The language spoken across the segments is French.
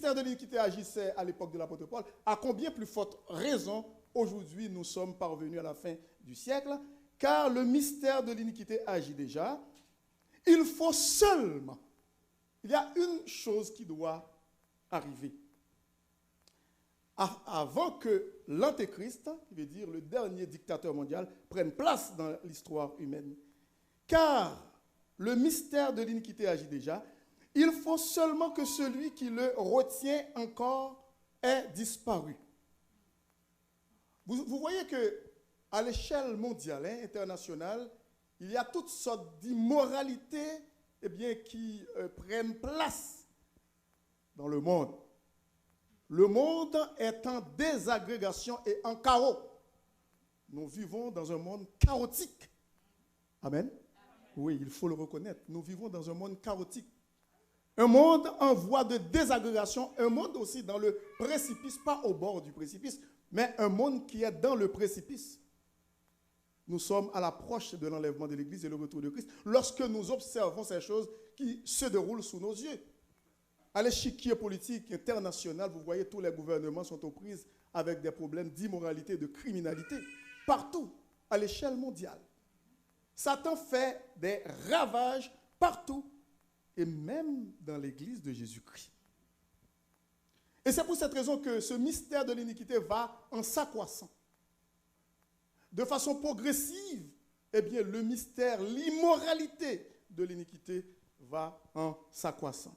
mystère de l'iniquité agissait à l'époque de l'apôtre Paul, à combien plus forte raison aujourd'hui nous sommes parvenus à la fin du siècle, car le mystère de l'iniquité agit déjà. Il faut seulement, il y a une chose qui doit arriver. Avant que l'Antéchrist, qui veut dire le dernier dictateur mondial, prenne place dans l'histoire humaine. Car le mystère de l'iniquité agit déjà, il faut seulement que celui qui le retient encore ait disparu. Vous voyez qu'à l'échelle mondiale, internationale, il y a toutes sortes d'immoralités qui prennent place dans le monde. Le monde est en désagrégation et en chaos. Nous vivons dans un monde chaotique. Amen. Oui, il faut le reconnaître. Nous vivons dans un monde chaotique. Un monde en voie de désagrégation, un monde aussi dans le précipice, pas au bord du précipice, mais un monde qui est dans le précipice. Nous sommes à l'approche de l'enlèvement de l'Église et le retour de Christ lorsque nous observons ces choses qui se déroulent sous nos yeux. À l'échiquier politique international, vous voyez, tous les gouvernements sont aux prises avec des problèmes d'immoralité, de criminalité, partout, à l'échelle mondiale. Satan fait des ravages partout, et même dans l'Église de Jésus-Christ. Et c'est pour cette raison que ce mystère de l'iniquité va en s'accroissant. De façon progressive, le mystère, l'immoralité de l'iniquité va en s'accroissant.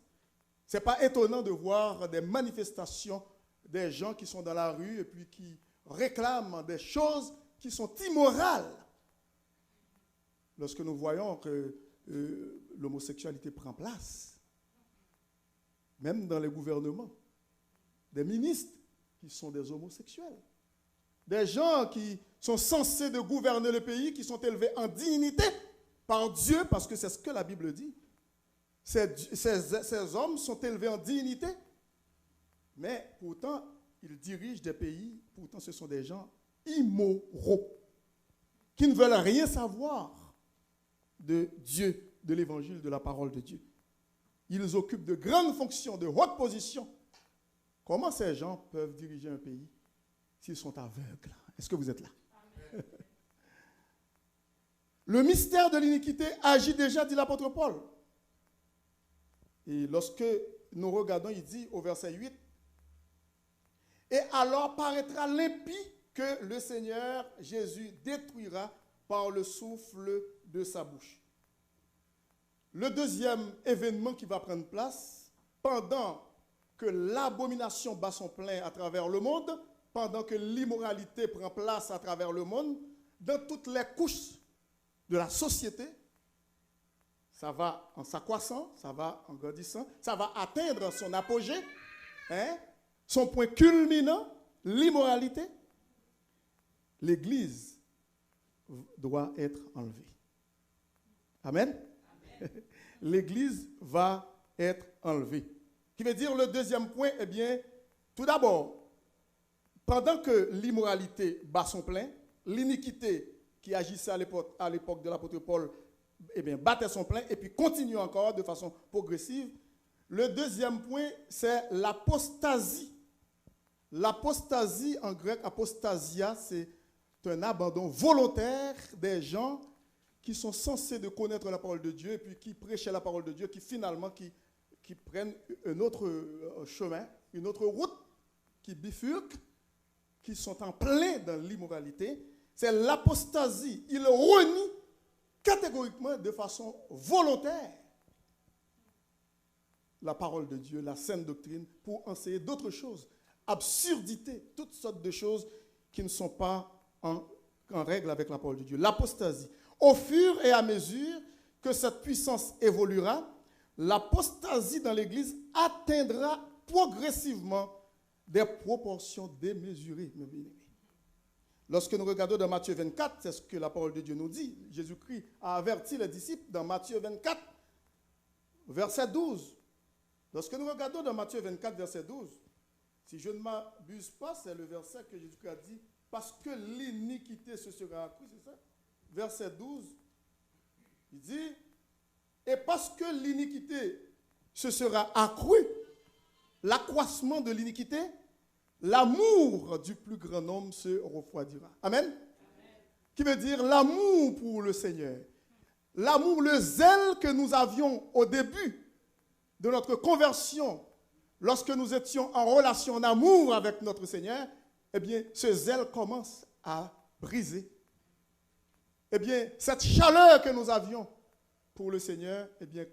Ce n'est pas étonnant de voir des manifestations des gens qui sont dans la rue et puis qui réclament des choses qui sont immorales. Lorsque nous voyons que l'homosexualité prend place, même dans les gouvernements, des ministres qui sont des homosexuels, des gens qui sont censés de gouverner le pays, qui sont élevés en dignité par Dieu, parce que c'est ce que la Bible dit. Ces hommes sont élevés en dignité, mais pourtant, ils dirigent des pays, pourtant ce sont des gens immoraux, qui ne veulent rien savoir de Dieu, de l'évangile, de la parole de Dieu. Ils occupent de grandes fonctions, de hautes positions. Comment ces gens peuvent diriger un pays s'ils sont aveugles? Est-ce que vous êtes là? Le mystère de l'iniquité agit déjà, dit l'apôtre Paul. Et lorsque nous regardons, il dit au verset 8, « Et alors paraîtra l'impie que le Seigneur Jésus détruira par le souffle de sa bouche. » Le deuxième événement qui va prendre place, pendant que l'abomination bat son plein à travers le monde, pendant que l'immoralité prend place à travers le monde, dans toutes les couches de la société, ça va en s'accroissant, ça va en grandissant, ça va atteindre son apogée, son point culminant, l'immoralité. L'Église doit être enlevée. Amen. L'Église va être enlevée. Qui veut dire le deuxième point, tout d'abord, pendant que l'immoralité bat son plein, l'iniquité qui agissait à l'époque de l'apôtre Paul, battait son plein et puis continue encore de façon progressive. Le deuxième point, c'est l'apostasie. L'apostasie, en grec, apostasia, c'est un abandon volontaire des gens qui sont censés de connaître la parole de Dieu et puis qui prêchaient la parole de Dieu, qui finalement qui prennent un autre chemin, une autre route, qui bifurquent, qui sont en plein dans l'immoralité. C'est l'apostasie. Ils renient catégoriquement, de façon volontaire, la parole de Dieu, la sainte doctrine, pour enseigner d'autres choses. Absurdité, toutes sortes de choses qui ne sont pas en règle avec la parole de Dieu. L'apostasie. Au fur et à mesure que cette puissance évoluera, l'apostasie dans l'Église atteindra progressivement des proportions démesurées. Lorsque nous regardons dans Matthieu 24, c'est ce que la parole de Dieu nous dit. Jésus-Christ a averti les disciples dans Matthieu 24, verset 12. Lorsque nous regardons dans Matthieu 24, verset 12, si je ne m'abuse pas, c'est le verset que Jésus-Christ a dit, parce que l'iniquité se sera accrue, c'est ça? Verset 12, il dit, et parce que l'iniquité se sera accrue, l'accroissement de l'iniquité, l'amour du plus grand nombre se refroidira. Amen. Qui veut dire l'amour pour le Seigneur. L'amour, le zèle que nous avions au début de notre conversion, lorsque nous étions en relation d'amour avec notre Seigneur, eh bien, ce zèle commence à briser. Eh bien, cette chaleur que nous avions pour le Seigneur, eh bien,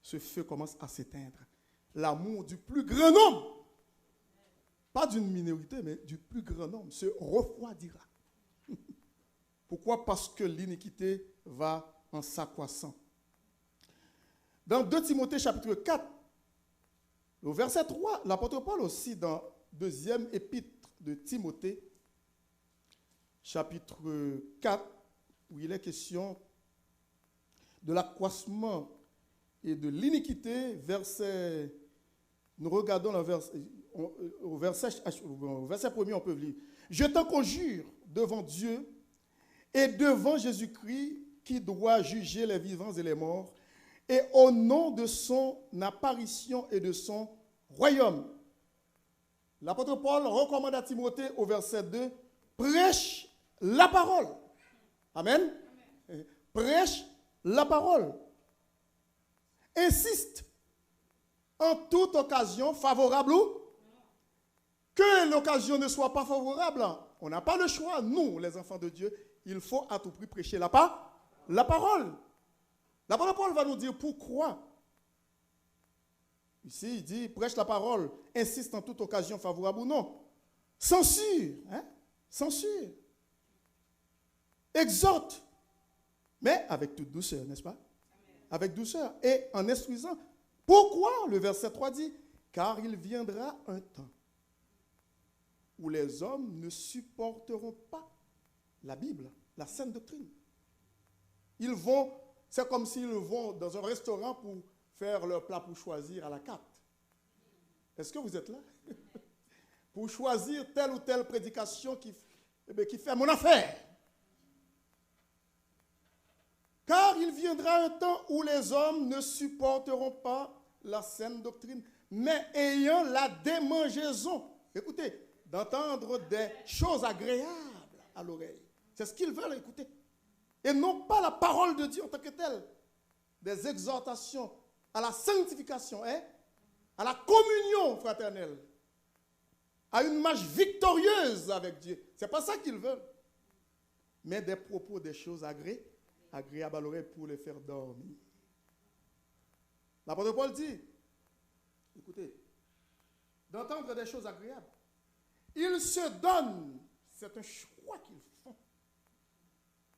ce feu commence à s'éteindre. L'amour du plus grand nombre, pas d'une minorité, mais du plus grand nombre, se refroidira. Pourquoi? Parce que l'iniquité va en s'accroissant. Dans 2 Timothée chapitre 4, au verset 3, l'apôtre Paul aussi, dans deuxième épître de Timothée, chapitre 4, où il est question de l'accroissement et de l'iniquité, nous regardons au verset premier, on peut lire. Je t'en conjure devant Dieu et devant Jésus-Christ qui doit juger les vivants et les morts, et au nom de son apparition et de son royaume. L'apôtre Paul recommande à Timothée au verset 2, prêche la parole. Amen. Prêche la parole. Insiste en toute occasion favorable ou que l'occasion ne soit pas favorable. On n'a pas le choix, nous, les enfants de Dieu, il faut à tout prix prêcher la parole. L'apôtre Paul va nous dire pourquoi. Ici, il dit, prêche la parole, insiste en toute occasion favorable ou non. Censure, censure. Exhorte, mais avec toute douceur, n'est-ce pas? Avec douceur et en instruisant. Pourquoi? Le verset 3 dit, car il viendra un temps où les hommes ne supporteront pas la Bible, la saine doctrine. C'est comme s'ils vont dans un restaurant pour faire leur plat pour choisir à la carte. Est-ce que vous êtes là? Pour choisir telle ou telle prédication qui fait mon affaire. Car il viendra un temps où les hommes ne supporteront pas la saine doctrine, mais ayant la démangeaison, écoutez, d'entendre des choses agréables à l'oreille. C'est ce qu'ils veulent écouter. Et non pas la parole de Dieu en tant que telle. Des exhortations à la sanctification, à la communion fraternelle, à une marche victorieuse avec Dieu. Ce n'est pas ça qu'ils veulent. Mais des propos, des choses agréables à l'oreille pour les faire dormir. L'apôtre Paul dit, écoutez, d'entendre des choses agréables. Ils se donnent, c'est un choix qu'ils font.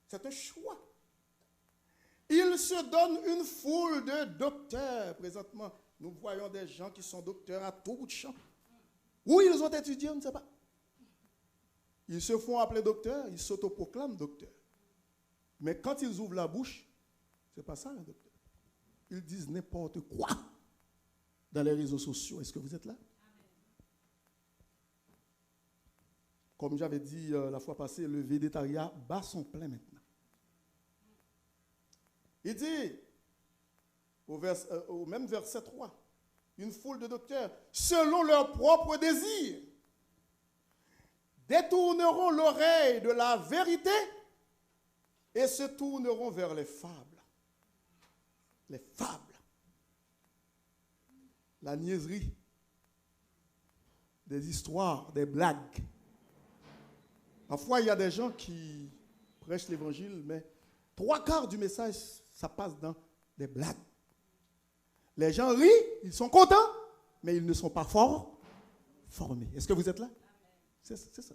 C'est un choix. Ils se donnent une foule de docteurs. Présentement, nous voyons des gens qui sont docteurs à tout bout de champ. Où ils ont étudié, on ne sait pas. Ils se font appeler docteurs, ils s'autoproclament docteurs. Mais quand ils ouvrent la bouche, ce n'est pas ça un docteur. Ils disent n'importe quoi dans les réseaux sociaux. Est-ce que vous êtes là? Comme j'avais dit la fois passée, le végétariat bat son plein maintenant. Il dit, au même verset 3, une foule de docteurs, selon leurs propres désirs, détourneront l'oreille de la vérité et se tourneront vers les fables. Les fables. La niaiserie. Des histoires, des blagues. Parfois, il y a des gens qui prêchent l'évangile, mais 3/4 du message, ça passe dans des blagues. Les gens rient, ils sont contents, mais ils ne sont pas formés. Est-ce que vous êtes là? C'est ça.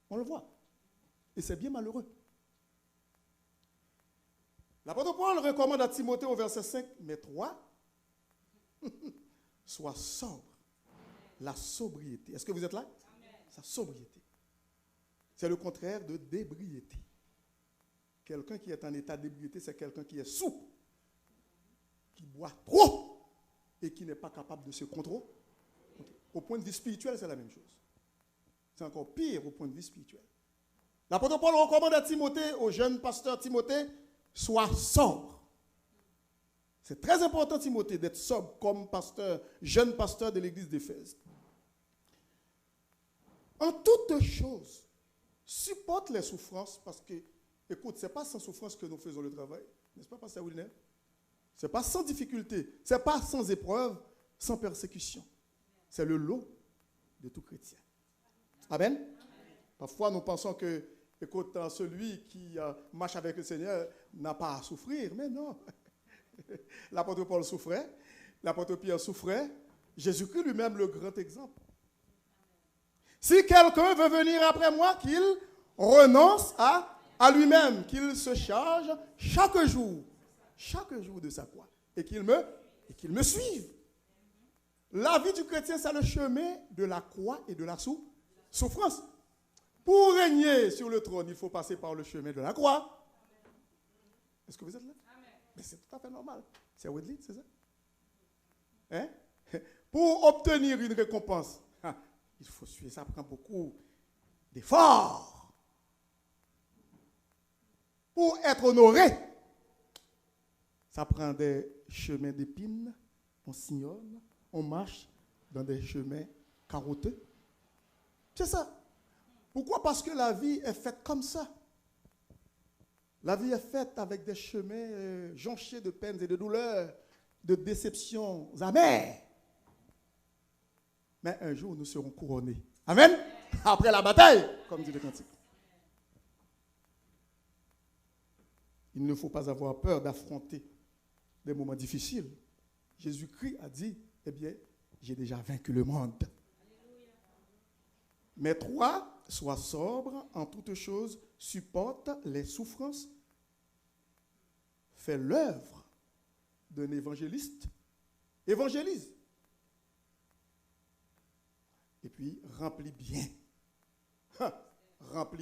On le voit. Et c'est bien malheureux. L'apôtre Paul recommande à Timothée au verset 5, mais 3, sois sobre. La sobriété. Est-ce que vous êtes là? Sa sobriété. C'est le contraire de d'ébriété. Quelqu'un qui est en état d'ébriété, c'est quelqu'un qui est sous, qui boit trop et qui n'est pas capable de se contrôler. Okay. Au point de vue spirituel, c'est la même chose. C'est encore pire au point de vue spirituel. L'apôtre Paul recommande à Timothée, au jeune pasteur Timothée, sois sobre. C'est très important, Timothée, d'être sobre comme pasteur, jeune pasteur de l'église d'Éphèse. En toutes choses, supporte les souffrances parce que, écoute, ce n'est pas sans souffrance que nous faisons le travail. N'est-ce pas, pasteur Wilner? Ce n'est pas sans difficulté, ce n'est pas sans épreuve, sans persécution. C'est le lot de tout chrétien. Amen? Amen. Parfois, nous pensons que, écoute, celui qui marche avec le Seigneur n'a pas à souffrir, mais non. L'apôtre Paul souffrait, l'apôtre Pierre souffrait, Jésus-Christ lui-même le grand exemple. Si quelqu'un veut venir après moi, qu'il renonce à lui-même, qu'il se charge chaque jour de sa croix, et qu'il me suive. La vie du chrétien, c'est le chemin de la croix et de la souffrance. Pour régner sur le trône, il faut passer par le chemin de la croix. Est-ce que vous êtes là? Mais c'est tout à fait normal. C'est Wesley, c'est ça? Hein? Pour obtenir une récompense, il faut suivre, ça prend beaucoup d'efforts. Pour être honoré, ça prend des chemins d'épines, on sillonne, on marche dans des chemins carotteux. C'est ça. Pourquoi? Parce que la vie est faite comme ça. La vie est faite avec des chemins jonchés de peines et de douleurs, de déceptions amères. Mais un jour, nous serons couronnés. Amen? Après la bataille, comme dit le cantique. Il ne faut pas avoir peur d'affronter des moments difficiles. Jésus-Christ a dit, eh bien, j'ai déjà vaincu le monde. Mais 3, sois sobre en toutes choses, supporte les souffrances, fais l'œuvre d'un évangéliste, évangélise. Et puis, remplis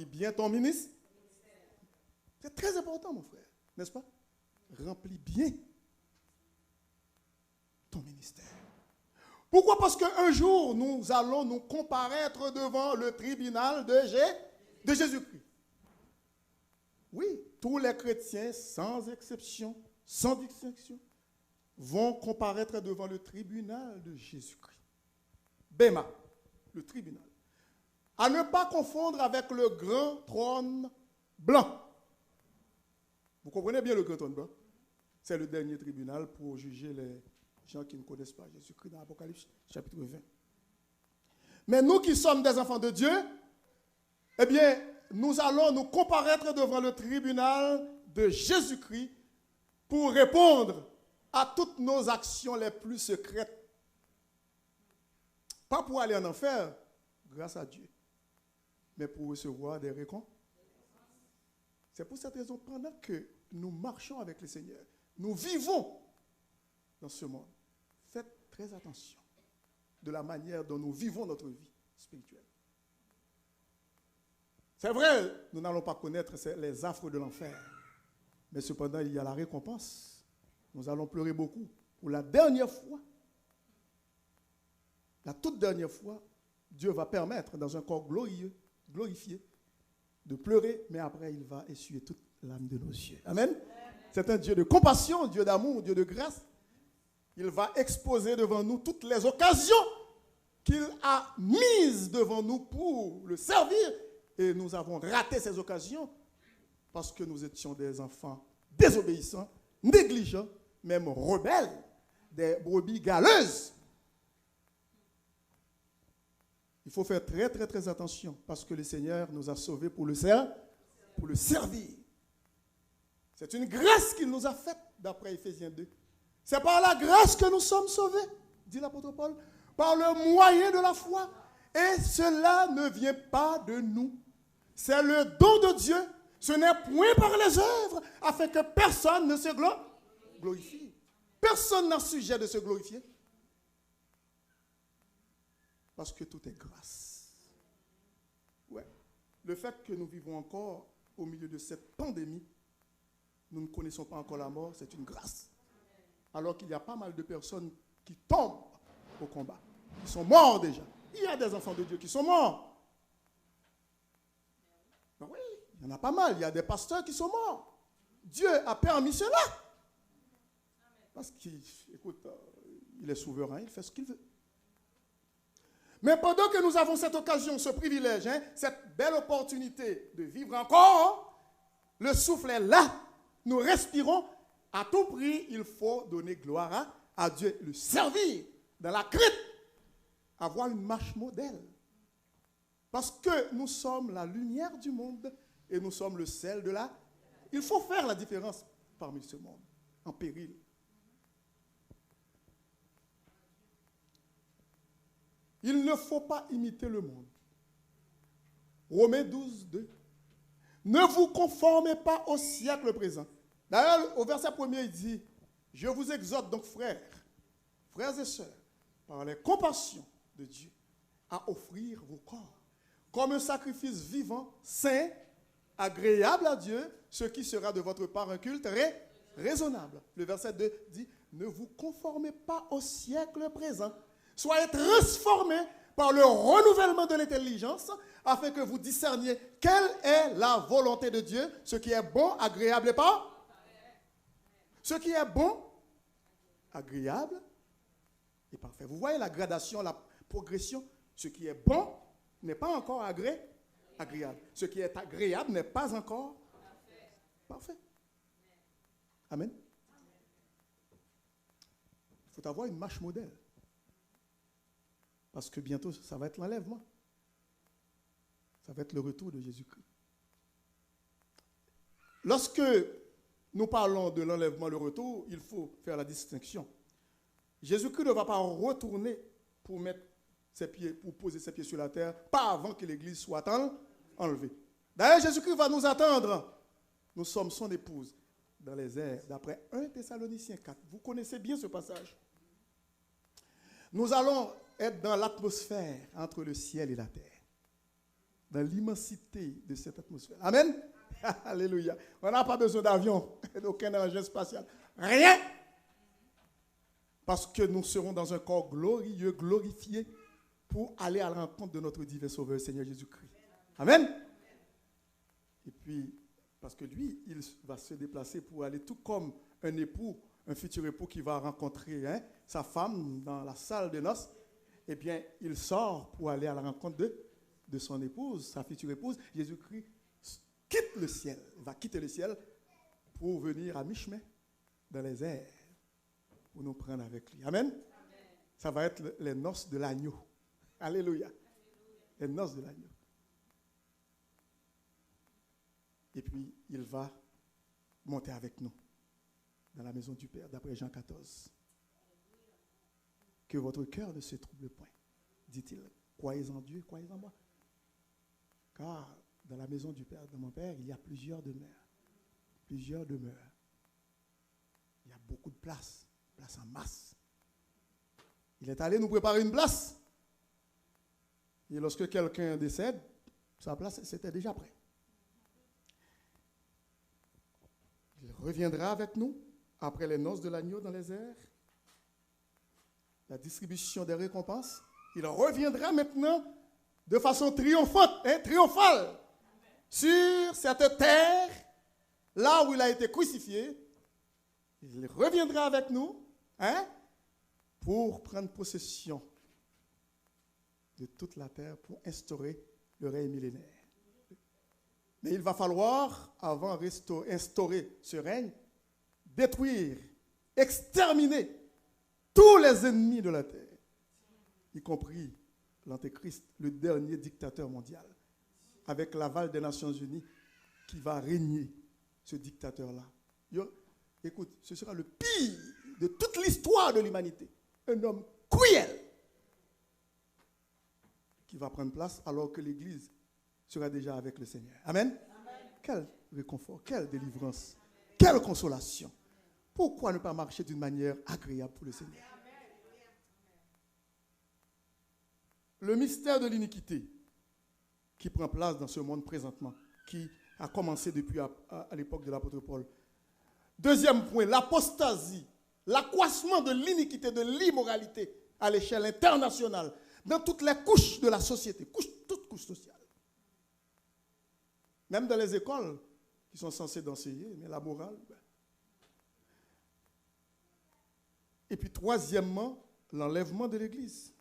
bien ton ministère. C'est très important, mon frère, n'est-ce pas? Remplis bien ton ministère. Pourquoi? Parce qu'un jour, nous allons nous comparaître devant le tribunal de Jésus-Christ. Oui, tous les chrétiens, sans exception, sans distinction, vont comparaître devant le tribunal de Jésus-Christ. Béma, le tribunal. À ne pas confondre avec le grand trône blanc. Vous comprenez bien le grand trône blanc? C'est le dernier tribunal pour juger les gens qui ne connaissent pas Jésus-Christ dans l'Apocalypse, chapitre 20. Mais nous qui sommes des enfants de Dieu, eh bien, nous allons nous comparaître devant le tribunal de Jésus-Christ pour répondre à toutes nos actions les plus secrètes. Pas pour aller en enfer, grâce à Dieu, mais pour recevoir des récompenses. C'est pour cette raison, pendant que nous marchons avec le Seigneur, nous vivons dans ce monde, faites très attention de la manière dont nous vivons notre vie spirituelle. C'est vrai, nous n'allons pas connaître les affres de l'enfer, mais cependant, il y a la récompense. Nous allons pleurer beaucoup. Pour la dernière fois, la toute dernière fois, Dieu va permettre, dans un corps glorieux, glorifié, de pleurer, mais après, il va essuyer toute l'âme de nos yeux. Amen. C'est un Dieu de compassion, Dieu d'amour, Dieu de grâce. Il va exposer devant nous toutes les occasions qu'il a mises devant nous pour le servir. Et nous avons raté ces occasions parce que nous étions des enfants désobéissants, négligents, même rebelles, des brebis galeuses. Il faut faire très, très, très attention parce que le Seigneur nous a sauvés pour le servir. C'est une grâce qu'il nous a faite, d'après Éphésiens 2. C'est par la grâce que nous sommes sauvés, dit l'apôtre Paul, par le moyen de la foi. Et cela ne vient pas de nous. C'est le don de Dieu. Ce n'est point par les œuvres, afin que personne ne se glorifie. Personne n'a sujet de se glorifier. Parce que tout est grâce. Ouais. Le fait que nous vivons encore au milieu de cette pandémie, nous ne connaissons pas encore la mort, c'est une grâce. Alors qu'il y a pas mal de personnes qui tombent au combat, qui sont morts déjà. Il y a des enfants de Dieu qui sont morts. Ben oui, il y en a pas mal. Il y a des pasteurs qui sont morts. Dieu a permis cela. Parce qu'il il est souverain, il fait ce qu'il veut. Mais pendant que nous avons cette occasion, ce privilège, cette belle opportunité de vivre encore, le souffle est là. Nous respirons. À tout prix, il faut donner gloire à Dieu, le servir dans la crainte, avoir une marche modèle. Parce que nous sommes la lumière du monde et nous sommes le sel de la... Il faut faire la différence parmi ce monde, en péril. Il ne faut pas imiter le monde. Romains 12, 2. Ne vous conformez pas au siècle présent. D'ailleurs, au verset 1er, il dit, je vous exhorte donc, frères et sœurs, par les compassions de Dieu, à offrir vos corps comme un sacrifice vivant, saint, agréable à Dieu, ce qui sera de votre part un culte raisonnable. Le verset 2 dit, ne vous conformez pas au siècle présent. Soyez transformés par le renouvellement de l'intelligence, afin que vous discerniez quelle est la volonté de Dieu, ce qui est bon, agréable et pas. Ce qui est bon, agréable et parfait. Vous voyez la gradation, la progression. Ce qui est bon n'est pas encore agréable. Ce qui est agréable n'est pas encore parfait. Amen. Il faut avoir une marche modèle. Parce que bientôt, ça va être l'enlèvement. Ça va être le retour de Jésus-Christ. Lorsque nous parlons de l'enlèvement, le retour, il faut faire la distinction. Jésus-Christ ne va pas retourner pour mettre ses pieds, pour poser ses pieds sur la terre, pas avant que l'Église soit enlevée. D'ailleurs, Jésus-Christ va nous attendre. Nous sommes son épouse dans les airs, d'après 1 Thessaloniciens 4. Vous connaissez bien ce passage. Nous allons être dans l'atmosphère entre le ciel et la terre, dans l'immensité de cette atmosphère. Amen. Alléluia. On n'a pas besoin d'avion, d'aucun engin spatial. Rien. Parce que nous serons dans un corps glorieux, glorifié, pour aller à la rencontre de notre divin Sauveur, Seigneur Jésus-Christ. Amen. Et puis, parce que lui, il va se déplacer pour aller tout comme un époux, un futur époux qui va rencontrer sa femme dans la salle de noces. Eh bien, il sort pour aller à la rencontre de son épouse, sa future épouse. Jésus-Christ quitte le ciel, va quitter le ciel pour venir à mi-chemin dans les airs, pour nous prendre avec lui. Amen. Amen. Ça va être les noces de l'agneau. Alléluia. Les noces de l'agneau. Et puis, il va monter avec nous dans la maison du Père, d'après Jean 14. Que votre cœur ne se trouble point, dit-il. Croyez en Dieu, croyez en moi. Car dans la maison du Père, de mon Père, il y a plusieurs demeures. Plusieurs demeures. Il y a beaucoup de place en masse. Il est allé nous préparer une place. Et lorsque quelqu'un décède, sa place, c'était déjà prêt. Il reviendra avec nous après les noces de l'agneau dans les airs. La distribution des récompenses. Il reviendra maintenant de façon triomphale, sur cette terre, là où il a été crucifié. Il reviendra avec nous pour prendre possession de toute la terre, pour instaurer le règne millénaire. Mais il va falloir, avant d'instaurer ce règne, détruire, exterminer tous les ennemis de la terre, y compris l'Antéchrist, le dernier dictateur mondial, avec l'aval des Nations Unies qui va régner ce dictateur-là. Écoute, ce sera le pire de toute l'histoire de l'humanité. Un homme cruel qui va prendre place alors que l'Église sera déjà avec le Seigneur. Amen. Amen. Quel réconfort, quelle délivrance, quelle consolation. Pourquoi ne pas marcher d'une manière agréable pour le Seigneur? Le mystère de l'iniquité qui prend place dans ce monde présentement, qui a commencé depuis à l'époque de l'apôtre Paul. Deuxième point, l'apostasie, l'accroissement de l'iniquité, de l'immoralité à l'échelle internationale, dans toutes les couches de la société, toutes couches sociales. Même dans les écoles qui sont censées d'enseigner, mais la morale, Et puis troisièmement, l'enlèvement de l'Église.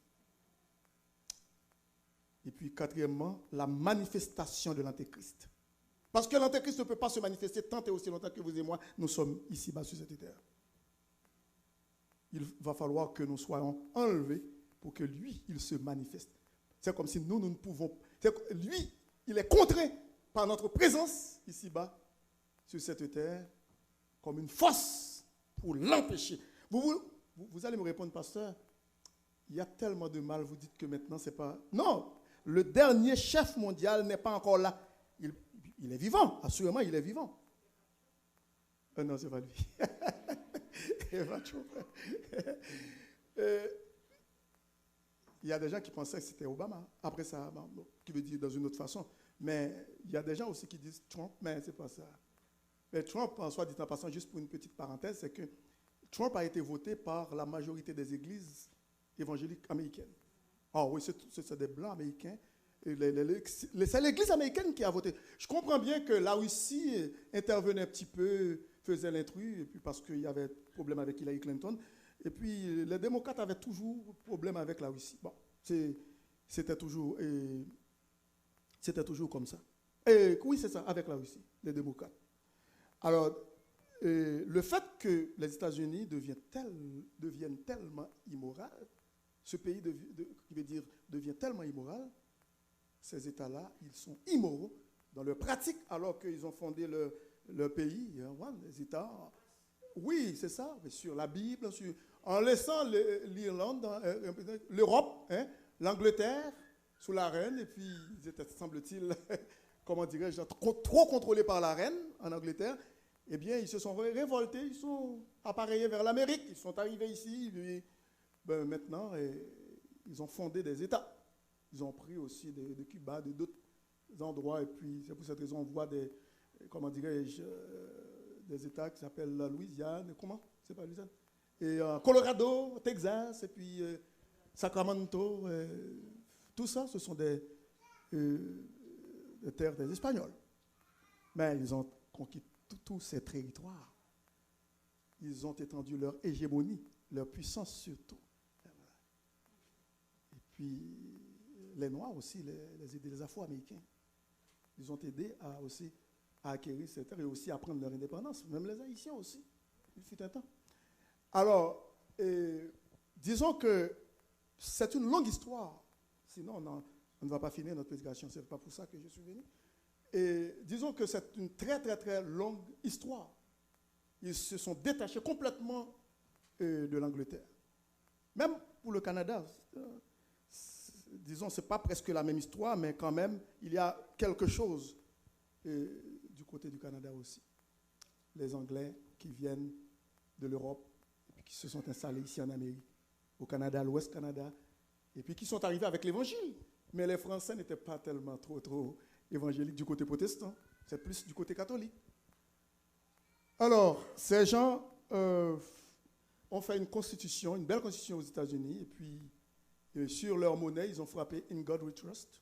Et puis quatrièmement, la manifestation de l'Antéchrist. Parce que l'Antéchrist ne peut pas se manifester tant et aussi longtemps que vous et moi, nous sommes ici-bas sur cette terre. Il va falloir que nous soyons enlevés pour que lui, il se manifeste. C'est comme si nous ne pouvons... Lui, il est contraint par notre présence ici-bas sur cette terre comme une force pour l'empêcher. Vous allez me répondre, pasteur, il y a tellement de mal, vous dites que maintenant, c'est pas... Non, le dernier chef mondial n'est pas encore là. Il est vivant, assurément, il est vivant. Non, c'est pas lui. Il y a des gens qui pensaient que c'était Obama. Après ça, qui veut dire dans une autre façon. Mais il y a des gens aussi qui disent Trump, mais c'est pas ça. Mais Trump, en soi, dit en passant, juste pour une petite parenthèse, c'est que Trump a été voté par la majorité des églises évangéliques américaines. Ah oui, c'est des blancs américains. C'est l'église américaine qui a voté. Je comprends bien que la Russie intervenait un petit peu, faisait l'intrus, et puis parce qu'il y avait problème avec Hillary Clinton. Et puis les démocrates avaient toujours problème avec la Russie. Bon, c'était toujours comme ça. Et oui, c'est ça, avec la Russie, les démocrates. Alors, le fait que les États-Unis deviennent tellement immoral, ce pays devient tellement immoral, ces États-là, ils sont immoraux dans leur pratique, alors qu'ils ont fondé leur pays, les États. Oui, c'est ça, sur la Bible, en laissant l'Irlande, l'Europe, l'Angleterre, sous la reine, et puis ils étaient, semble-t-il, comment dirais-je, trop contrôlés par la reine en Angleterre. Eh bien, ils se sont révoltés, ils sont appareillés vers l'Amérique, ils sont arrivés ici, et puis, maintenant, ils ont fondé des États. Ils ont pris aussi de Cuba, de d'autres endroits, et puis c'est pour cette raison qu'on voit des, comment dirais-je, des États qui s'appellent la Louisiane, comment? C'est pas Louisiane. Et Colorado, Texas, et puis Sacramento, tout ça, ce sont des terres des Espagnols. Mais ils ont conquis tous ces territoires. Ils ont étendu leur hégémonie, leur puissance surtout. Et puis, les Noirs aussi, les Afro-Américains, ils ont aidé aussi à acquérir ces terres et aussi à prendre leur indépendance. Même les Haïtiens aussi, il fut un temps. Alors, disons que c'est une longue histoire. Sinon, on ne va pas finir notre prédication. Ce n'est pas pour ça que je suis venu. Et disons que c'est une très, très, très longue histoire. Ils se sont détachés complètement de l'Angleterre. Même pour le Canada, disons, ce n'est pas presque la même histoire, mais quand même, il y a quelque chose du côté du Canada aussi. Les Anglais qui viennent de l'Europe et puis qui se sont installés ici en Amérique, au Canada, l'Ouest Canada, et puis qui sont arrivés avec l'Évangile. Mais les Français n'étaient pas tellement trop évangéliques du côté protestant, c'est plus du côté catholique. Alors, ces gens ont fait une constitution, une belle constitution aux États-Unis, et puis sur leur monnaie, ils ont frappé « In God we trust ».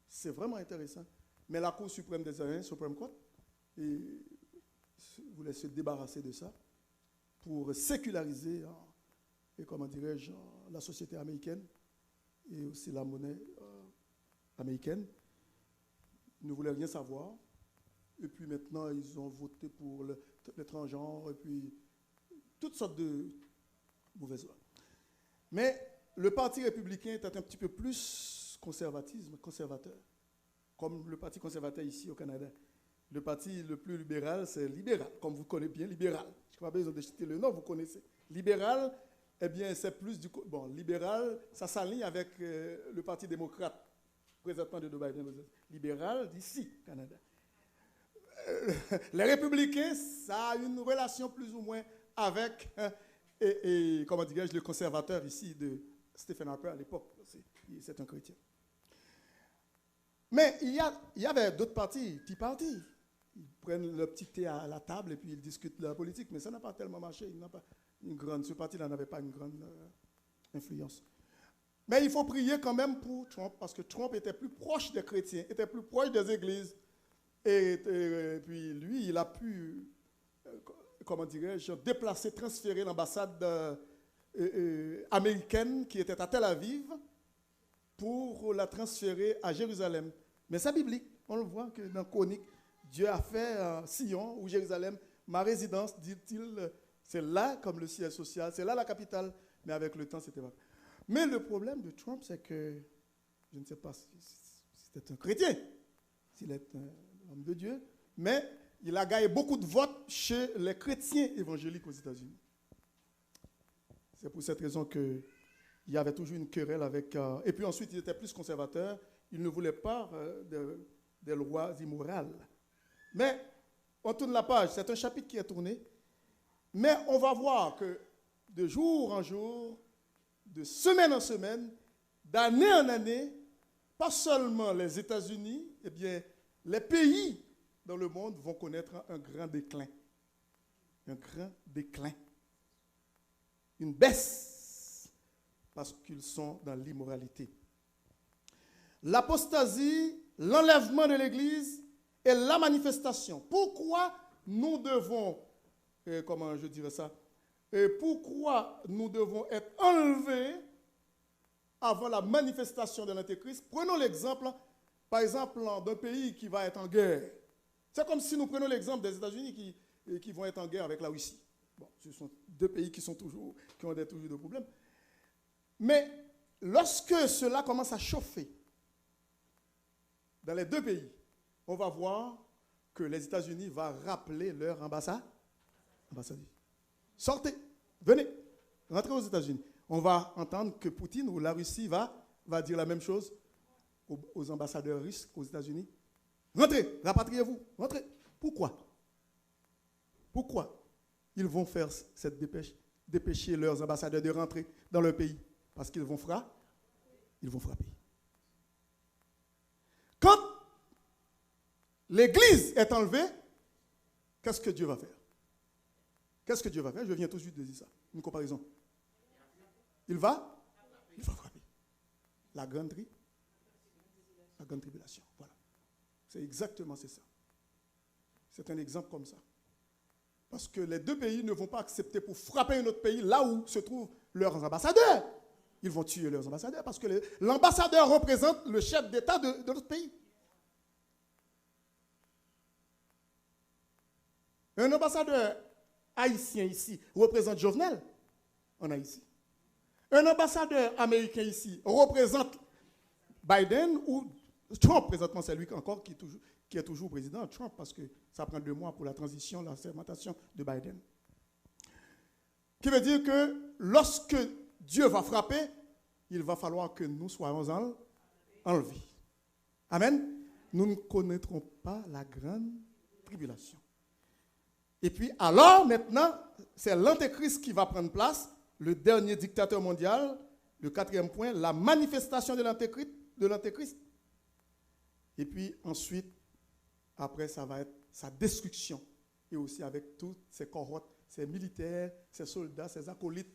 C'est vraiment intéressant. Mais la Cour suprême des États-Unis, Supreme Court, voulait se débarrasser de ça pour séculariser, et comment dirais-je, la société américaine et aussi la monnaie américaine. Ils ne voulaient rien savoir. Et puis maintenant, ils ont voté pour le transgenre et puis toutes sortes de mauvaises lois. Mais le Parti républicain était un petit peu plus conservateur, comme le Parti conservateur ici au Canada. Le parti le plus libéral, c'est libéral, comme vous connaissez bien, libéral. Je n'ai pas besoin de citer le nom, vous connaissez. Libéral, eh bien, c'est plus du... Bon, libéral, ça s'aligne avec le Parti démocrate, présentement de Dubaï. Libéral d'ici, Canada. Les républicains, ça a une relation plus ou moins avec, comment dirais-je, le conservateur ici de Stephen Harper à l'époque. C'est un chrétien. Mais il y avait d'autres partis, petits partis. Ils prennent le petit thé à la table et puis ils discutent de la politique. Mais ça n'a pas tellement marché. Ce parti-là n'avait pas une grande influence. Mais il faut prier quand même pour Trump, parce que Trump était plus proche des chrétiens, était plus proche des églises. Et puis lui, il a pu, comment dirais-je, déplacer, transférer l'ambassade américaine qui était à Tel Aviv pour la transférer à Jérusalem. Mais c'est biblique. On le voit que dans Chronique, Dieu a fait Sion ou Jérusalem, ma résidence, dit-il, c'est là comme le siège social, c'est là la capitale, mais avec le temps, c'était pas. Mais le problème de Trump, c'est que, je ne sais pas si c'est un chrétien, s'il est un homme de Dieu, mais il a gagné beaucoup de votes chez les chrétiens évangéliques aux États-Unis. C'est pour cette raison qu'il y avait toujours une querelle avec... et puis ensuite, il était plus conservateur. Il ne voulait pas des lois immorales. Mais on tourne la page. C'est un chapitre qui est tourné. Mais on va voir que de jour en jour, de semaine en semaine, d'année en année, pas seulement les États-Unis, eh bien, les pays dans le monde vont connaître un grand déclin. Un grand déclin. Une baisse, parce qu'ils sont dans l'immoralité. L'apostasie, l'enlèvement de l'Église et la manifestation. Pourquoi nous devons, comment je dirais ça, pourquoi nous devons être enlevés avant la manifestation de l'Antéchrist? Prenons l'exemple, par exemple, d'un pays qui va être en guerre. C'est comme si nous prenons l'exemple des États-Unis qui vont être en guerre avec la Russie. Bon, ce sont deux pays qui ont toujours de problèmes. Mais lorsque cela commence à chauffer dans les deux pays, on va voir que les États-Unis vont rappeler leur ambassadeur. Sortez, venez, rentrez aux États-Unis. On va entendre que Poutine ou la Russie va dire la même chose aux ambassadeurs russes aux États-Unis. Rentrez, rapatriez-vous, rentrez. Pourquoi? Pourquoi ils vont faire cette dépêche, dépêcher leurs ambassadeurs de rentrer dans leur pays? Parce qu'ils vont frapper. Ils vont frapper. Quand l'Église est enlevée, qu'est-ce que Dieu va faire? Qu'est-ce que Dieu va faire? Je viens tout de suite de dire ça. Une comparaison. Il va frapper. La grande tribulation. Voilà. C'est exactement ça. C'est un exemple comme ça. Parce que les deux pays ne vont pas accepter pour frapper un autre pays là où se trouvent leurs ambassadeurs. Ils vont tuer leurs ambassadeurs parce que l'ambassadeur représente le chef d'État de notre pays. Un ambassadeur haïtien ici représente Jovenel en Haïti. Un ambassadeur américain ici représente Biden ou Trump, présentement c'est lui encore qui est toujours président, Trump, parce que ça prend 2 mois pour la transition, la sermentation de Biden. Qui veut dire que lorsque Dieu va frapper, il va falloir que nous soyons enlevés. Amen. Nous ne connaîtrons pas la grande tribulation. Et puis alors, maintenant, c'est l'Antéchrist qui va prendre place, le dernier dictateur mondial, le 4e point, la manifestation de l'Antéchrist. Et puis ensuite, après, ça va être sa destruction. Et aussi avec tous ces cohortes, ces militaires, ces soldats, ces acolytes,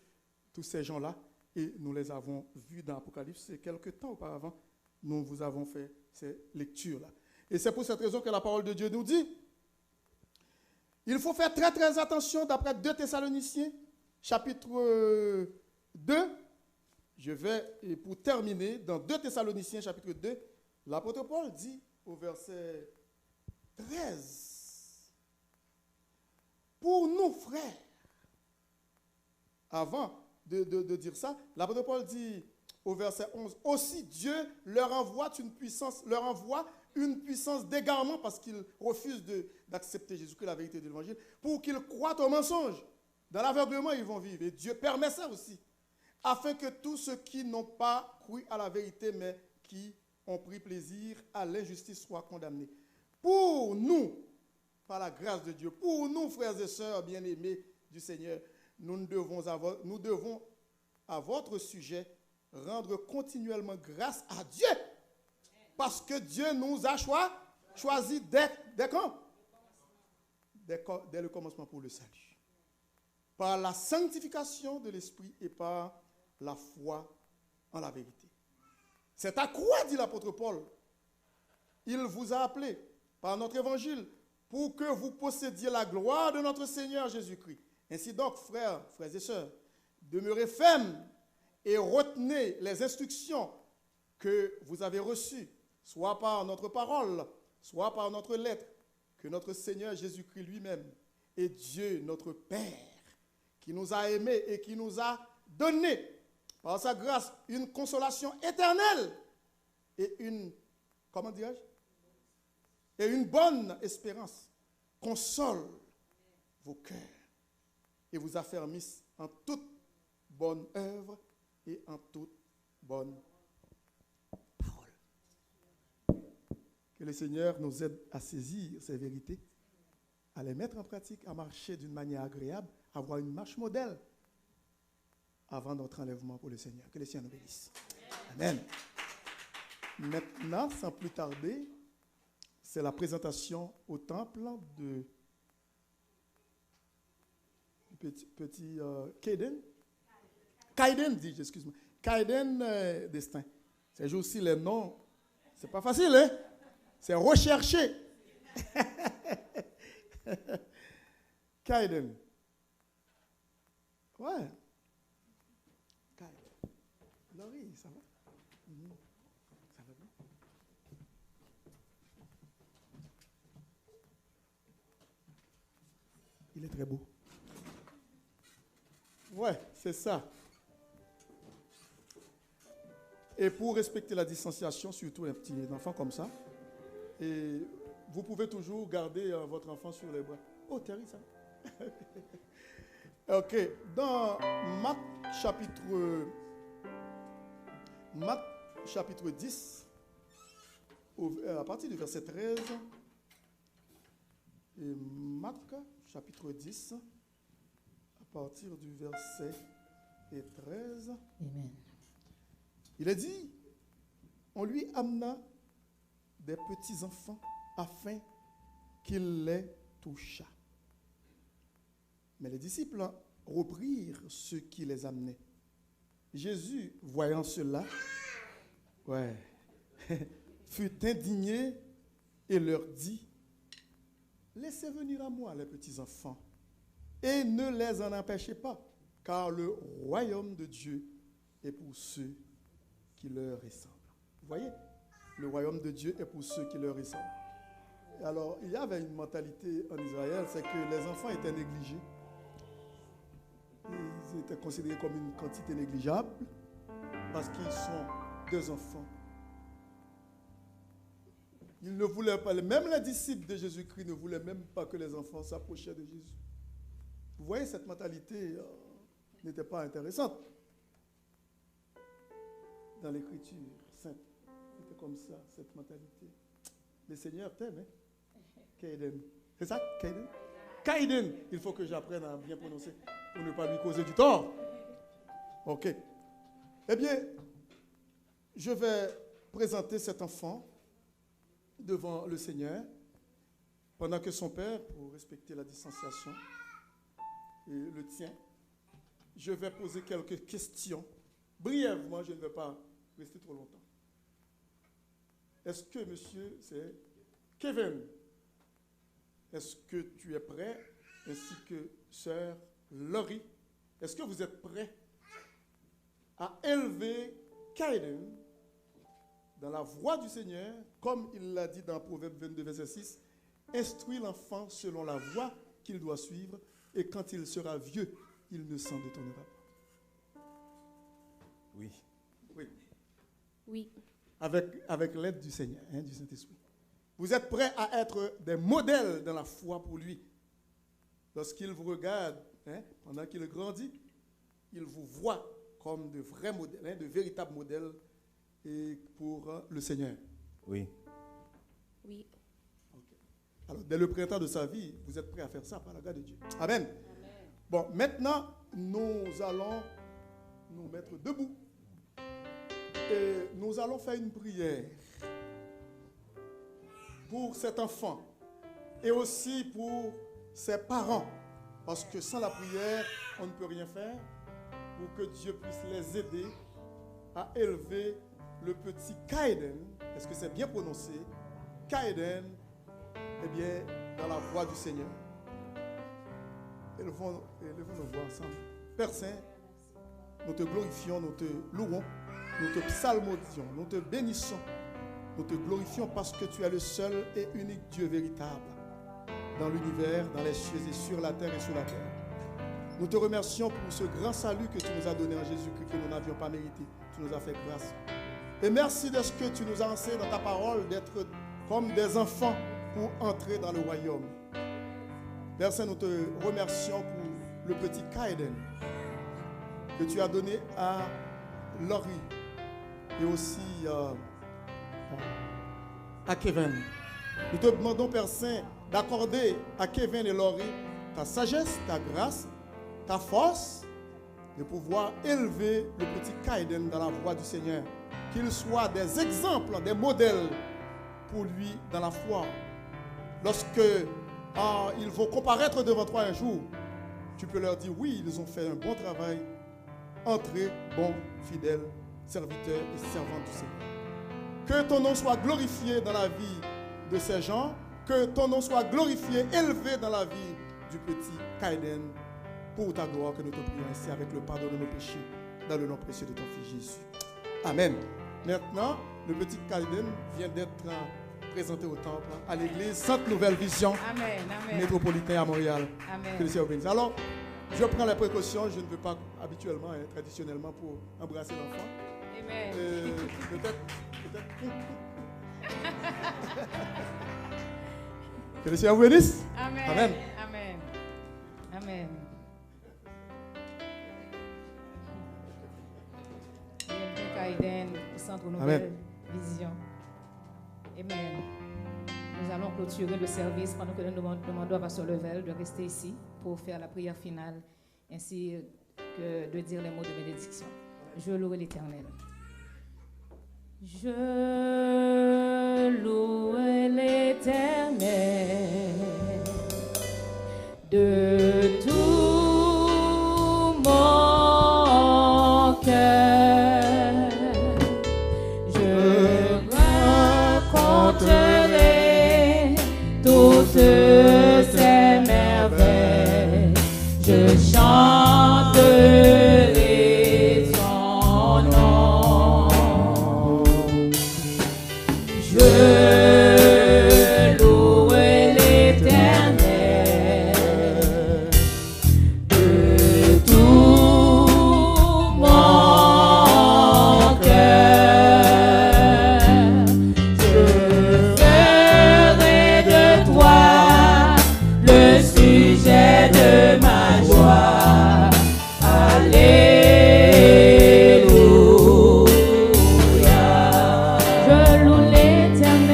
tous ces gens-là. Et nous les avons vus dans l'Apocalypse. C'est quelques temps auparavant, nous vous avons fait ces lectures-là. Et c'est pour cette raison que la parole de Dieu nous dit, il faut faire très très attention d'après 2 Thessaloniciens, chapitre 2. Je vais, et pour terminer, dans 2 Thessaloniciens, chapitre 2, l'apôtre Paul dit au verset 13, pour nous frères, avant de dire ça, l'apôtre Paul dit au verset 11, aussi Dieu leur envoie une puissance d'égarement parce qu'ils refusent d'accepter Jésus-Christ, la vérité de l'évangile, pour qu'ils croient au mensonge. Dans l'aveuglement, ils vont vivre. Et Dieu permet ça aussi, afin que tous ceux qui n'ont pas cru à la vérité, mais qui ont pris plaisir à l'injustice soient condamnés. Pour nous, par la grâce de Dieu, pour nous, frères et sœurs bien-aimés du Seigneur, nous devons à votre sujet rendre continuellement grâce à Dieu. Parce que Dieu nous a choisis dès quand? Dès le commencement pour le salut. Par la sanctification de l'Esprit et par la foi en la vérité. C'est à quoi, dit l'apôtre Paul, il vous a appelé par notre évangile pour que vous possédiez la gloire de notre Seigneur Jésus-Christ. Ainsi donc, frères et sœurs, demeurez fermes et retenez les instructions que vous avez reçues, soit par notre parole, soit par notre lettre, que notre Seigneur Jésus-Christ lui-même et Dieu, notre Père, qui nous a aimés et qui nous a donné, par sa grâce, une consolation éternelle et une, comment dirais-je, et une bonne espérance, console vos cœurs et vous affermisse en toute bonne œuvre et en toute bonne parole. Que le Seigneur nous aide à saisir ces vérités, à les mettre en pratique, à marcher d'une manière agréable, à avoir une marche modèle avant notre enlèvement pour le Seigneur. Que le Seigneur nous bénisse. Amen. Maintenant, sans plus tarder, c'est la présentation au temple de petit Kaiden. Kaiden, dis-je, excuse-moi. Kaiden Destin. Ces jours-ci, les noms, c'est pas facile, hein? C'est recherché. Kaiden. Ouais. Kaiden. Laurie, ça va? Ça va bien? Il est très beau. Ouais, c'est ça. Et pour respecter la distanciation, surtout un petit enfant comme ça, et vous pouvez toujours garder votre enfant sur les bras. Oh, Thierry, ça. Ok. Dans Marc chapitre 10, à partir du verset 13, et Marc chapitre 10, à partir du verset 13, Amen. il est dit, on lui amena des petits enfants afin qu'il les touchât. Mais les disciples reprirent ceux qui les amenaient. Jésus, voyant cela, fut indigné et leur dit, laissez venir à moi les petits enfants et ne les en empêchez pas, car le royaume de Dieu est pour ceux qui leur ressemblent. Vous voyez, le royaume de Dieu est pour ceux qui leur ressemblent. Alors, il y avait une mentalité en Israël, c'est que les enfants étaient négligés. Ils étaient considérés comme une quantité négligeable parce qu'ils sont des enfants. Ils ne voulaient pas, même les disciples de Jésus-Christ ne voulaient même pas que les enfants s'approchaient de Jésus. Vous voyez, cette mentalité n'était pas intéressante. Dans l'Écriture sainte, c'était comme ça, cette mentalité. Le Seigneur t'aime, hein? Kaiden. C'est ça, Kaiden? Kaiden. Il faut que j'apprenne à bien prononcer pour ne pas lui causer du tort. Ok. Eh bien, je vais présenter cet enfant devant le Seigneur pendant que son père, pour respecter la distanciation, et le tien, je vais poser quelques questions. Brièvement, je ne vais pas rester trop longtemps. Est-ce que, monsieur, c'est Kevin, est-ce que tu es prêt, ainsi que sœur Laurie, est-ce que vous êtes prêts à élever Kaiden dans la voie du Seigneur, comme il l'a dit dans Proverbe 22, verset 6, instruis l'enfant selon la voie qu'il doit suivre, et quand il sera vieux, il ne s'en détournera pas. Oui. Oui. Oui. Avec l'aide du Seigneur, du Saint-Esprit. Vous êtes prêts à être des modèles dans la foi pour lui. Lorsqu'il vous regarde, pendant qu'il grandit, il vous voit comme de vrais modèles, de véritables modèles et pour le Seigneur. Oui. Oui. Okay. Alors, dès le printemps de sa vie, vous êtes prêts à faire ça par la grâce de Dieu. Amen. Amen. Bon, maintenant, nous allons nous mettre debout et nous allons faire une prière pour cet enfant et aussi pour ses parents, parce que sans la prière, on ne peut rien faire, pour que Dieu puisse les aider à élever le petit Kaiden, est-ce que c'est bien prononcé, Kaiden, eh bien, dans la voie du Seigneur. Élevons nos voix ensemble. Père Saint, nous te glorifions, nous te louons, nous te psalmodions, nous te bénissons, nous te glorifions parce que tu es le seul et unique Dieu véritable dans l'univers, dans les cieux et sur la terre et sous la terre. Nous te remercions pour ce grand salut que tu nous as donné en Jésus-Christ que nous n'avions pas mérité. Tu nous as fait grâce. Et merci de ce que tu nous as enseigné dans ta parole d'être comme des enfants pour entrer dans le royaume. Père Saint, nous te remercions pour le petit Kaiden que tu as donné à Laurie et aussi à Kevin. Nous te demandons, Père Saint, d'accorder à Kevin et Laurie ta sagesse, ta grâce, ta force de pouvoir élever le petit Kaiden dans la voie du Seigneur. Qu'il soit des exemples, des modèles pour lui dans la foi. Lorsque ils vont comparaître devant toi un jour, tu peux leur dire oui, ils ont fait un bon travail. Entrez, bons, fidèles, serviteurs et servantes du Seigneur. Que ton nom soit glorifié dans la vie de ces gens, que ton nom soit glorifié, élevé dans la vie du petit Kaiden, pour ta gloire que nous te prions ici avec le pardon de nos péchés, dans le nom précieux de ton Fils Jésus. Amen. Maintenant, le petit Kaiden vient d'être présenté au temple, à l'église Sainte Nouvelle Vision métropolitaine à Montréal. Amen. Que le Seigneur bénisse. Alors, je prends les précautions, je ne veux pas habituellement, traditionnellement, pour embrasser l'enfant. Amen. Peut-être. Que le Seigneur vous bénisse. Amen. Amen. Amen. Amen. Bienvenue Kaiden, au Centre Nouvelle Vision. Amen. Nous allons clôturer le service pendant que nous demandons à Pasteur Level de rester ici pour faire la prière finale ainsi que de dire les mots de bénédiction. Je louerai l'Éternel. Je louerai l'Éternel de tout mon cœur. Je raconterai toutes ses merveilles. Je chanterai son nom. Je louerai l'Éternel de tout mon cœur. Je ferai de toi le sujet de ma joie. Alléluia. Je loue l'Éternel.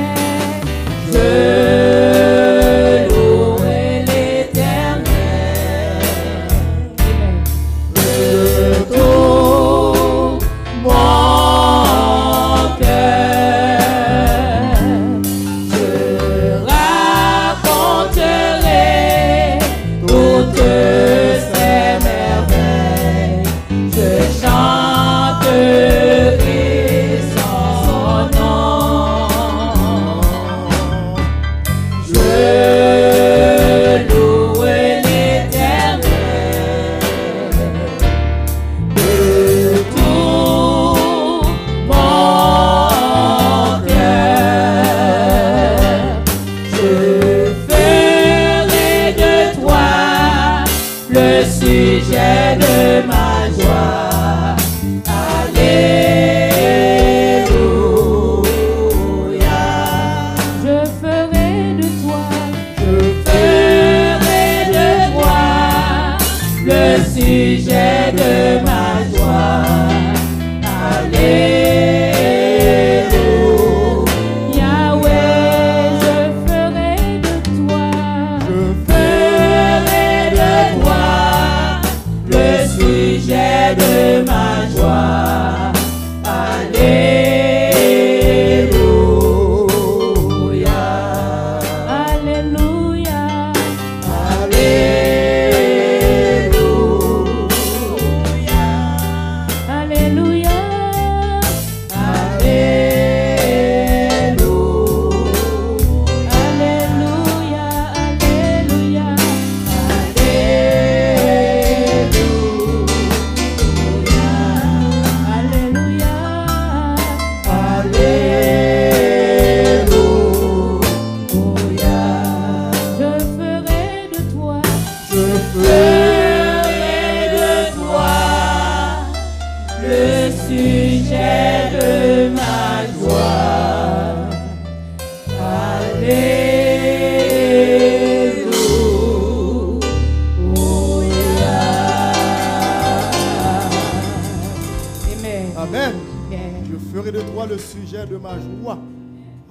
toi le sujet de ma joie.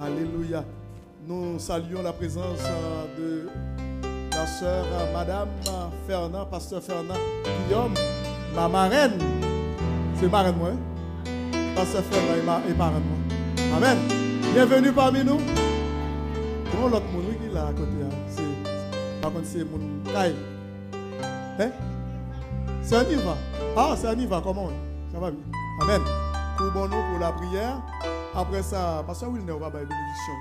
Alléluia. Nous saluons la présence de la sœur Madame Fernand, pasteur Fernand Guillaume, ma marraine. C'est marraine moi. Pasteur Fernand et marraine moi. Amen. Bienvenue parmi nous. Comment l'autre monde qui est là à côté? Par contre, c'est mon caille. Hein? C'est un Iva. Ah, c'est un Iva, comment? Ça va bien. Amen. Courbons-nous pour la prière. Après ça, pasteur Wilner va faire une bénédiction.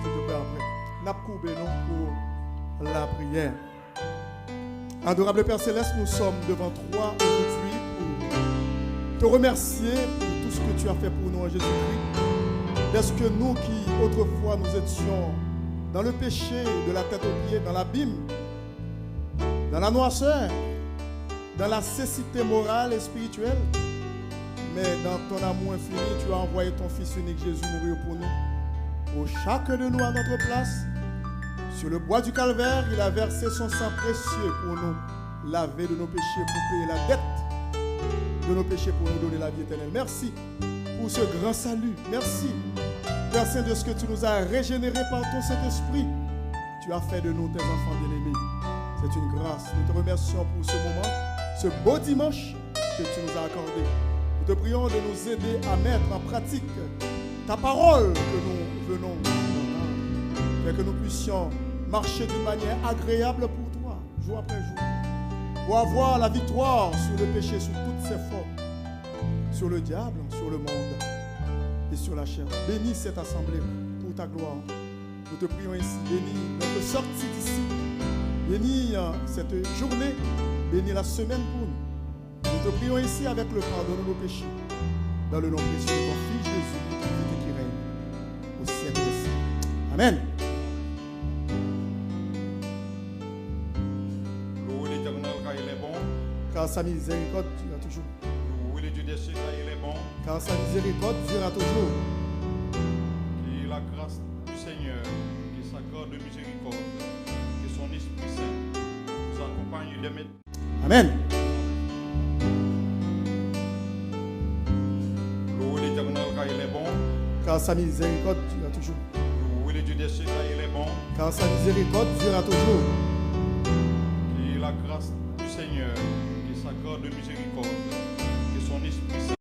S'il te plaît, après. N'a courbons-nous pour la prière. Adorable Père Céleste, nous sommes devant toi aujourd'hui pour te remercier pour tout ce que tu as fait pour nous en Jésus-Christ. Parce que nous qui autrefois nous étions dans le péché, de la tête aux pieds, dans l'abîme, dans la noirceur, dans la cécité morale et spirituelle, mais dans ton amour infini, tu as envoyé ton Fils unique Jésus mourir pour nous. Pour chacun de nous à notre place, sur le bois du calvaire, il a versé son sang précieux pour nous laver de nos péchés, pour payer la dette de nos péchés, pour nous donner la vie éternelle. Merci pour ce grand salut. Merci, Père Saint, de ce que tu nous as régénérés par ton Saint-Esprit. Tu as fait de nous tes enfants bien-aimés. C'est une grâce. Nous te remercions pour ce moment, ce beau dimanche que tu nous as accordé. Nous te prions de nous aider à mettre en pratique ta parole que nous venons d'entendre, et que nous puissions marcher d'une manière agréable pour toi, jour après jour, pour avoir la victoire sur le péché, sur toutes ses formes, sur le diable, sur le monde et sur la chair. Bénis cette assemblée pour ta gloire. Nous te prions ici. Bénis notre sortie d'ici. Bénis cette journée. Bénis la semaine pour nous. Nous te prions ici avec le pardon de nos péchés. Dans le nom précieux de ton Fils Jésus, qui vit et qui règne au siècle des siècles. Amen. Louez l'Éternel car il est bon. Car sa miséricorde durera toujours. Louez le Dieu des cieux car il est bon. Car sa miséricorde durera toujours. Que la grâce du Seigneur, que sa grande miséricorde, que son Esprit Saint nous accompagne dès maintenant. Amen. Louez l'Éternel car il est bon. Car sa miséricorde durera toujours. Louez le Dieu des cieux car il est bon. Car sa miséricorde durera toujours. Que la grâce du Seigneur, que sa grande miséricorde, que son Esprit Saint